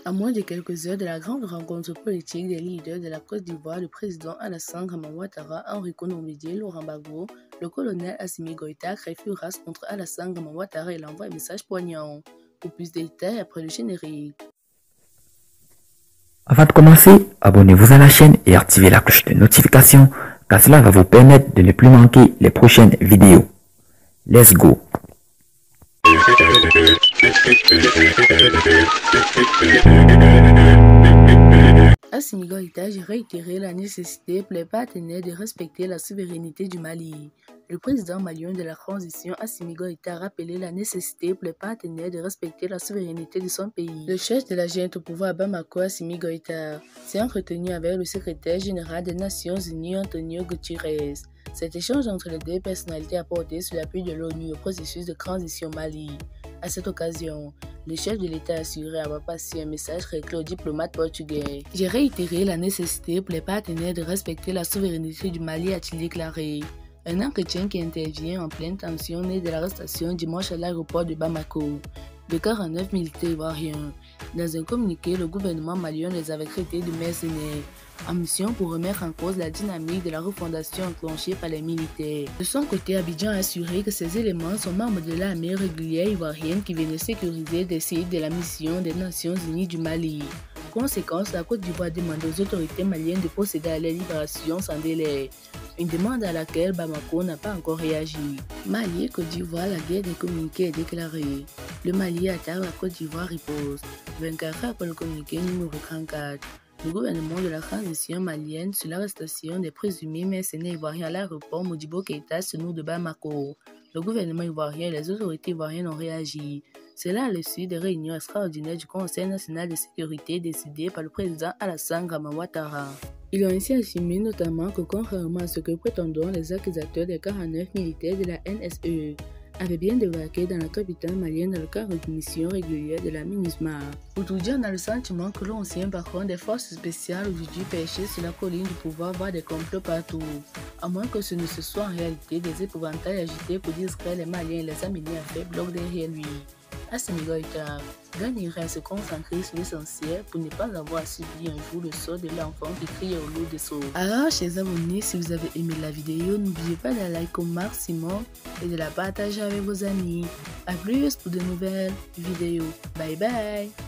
À moins de quelques heures de la grande rencontre politique des leaders de la Côte d'Ivoire, le président Alassane Ouattara, Henri Konan Bédié, Laurent Gbagbo, le colonel Assimi Goïta crée furasse contre Alassane Ouattara et l'envoie un message poignant. Pour plus de détails, après le générique. Avant de commencer, abonnez-vous à la chaîne et activez la cloche de notification car cela va vous permettre de ne plus manquer les prochaines vidéos. Let's go! Assimi Goïta, j'ai réitéré la nécessité pour les partenaires de respecter la souveraineté du Mali. Le président malien de la transition, Assimi Goïta, a rappelé la nécessité pour les partenaires de respecter la souveraineté de son pays. Le chef de la junte au pouvoir à Bamako, Assimi Goïta, s'est entretenu avec le secrétaire général des Nations Unies, Antonio Guterres. Cet échange entre les deux personnalités a porté sur l'appui de l'ONU au processus de transition au Mali. À cette occasion, le chef de l'État a assuré avoir passé un message réclé aux diplomates portugais. J'ai réitéré la nécessité pour les partenaires de respecter la souveraineté du Mali, a-t-il déclaré. Un entretien qui intervient en pleine tension né de l'arrestation dimanche à l'aéroport de Bamako de 49 militaires ivoiriens. Dans un communiqué, le gouvernement malien les avait traités de mercenaires, en mission pour remettre en cause la dynamique de la refondation enclenchée par les militaires. De son côté, Abidjan a assuré que ces éléments sont membres de l'armée régulière ivoirienne qui viennent sécuriser des sites de la mission des Nations Unies du Mali. Conséquence, la Côte d'Ivoire demande aux autorités maliennes de procéder à la libération sans délai, une demande à laquelle Bamako n'a pas encore réagi. Mali et Côte d'Ivoire, la guerre des communiqués est déclarée. Le Mali attaque, la Côte d'Ivoire riposte. 24 heures après le communiqué numéro 34. Le gouvernement de la transition malienne sur l'arrestation des présumés mercenaires ivoiriens à l'aéroport Modibo Keïta Sénou de Bamako. Le gouvernement ivoirien et les autorités ivoiriennes ont réagi. Cela à l'issue des réunions extraordinaires du Conseil national de sécurité décidées par le président Alassane Ouattara. Ils ont ainsi assumé notamment que contrairement à ce que prétendent les accusateurs des 49 militaires de la NSE, avait bien débarqué dans la capitale malienne dans le cadre d'une mission régulière de la MINUSMA. Aujourd'hui, on a le sentiment que l'ancien patron des forces spéciales aujourd'hui perché sur la colline du pouvoir voit des complots partout. À moins que ce ne soit en réalité des épouvantails agités pour distraire les Maliens et les amener à faire bloc derrière lui. Assimi Goïta gagnerait à se concentrer sur l'essentiel pour ne pas avoir subi un jour le sort de l'enfant qui crie au lot de sauts. Alors, chers abonnés, si vous avez aimé la vidéo, n'oubliez pas de la liker au maximum et de la partager avec vos amis. A plus pour de nouvelles vidéos. Bye bye!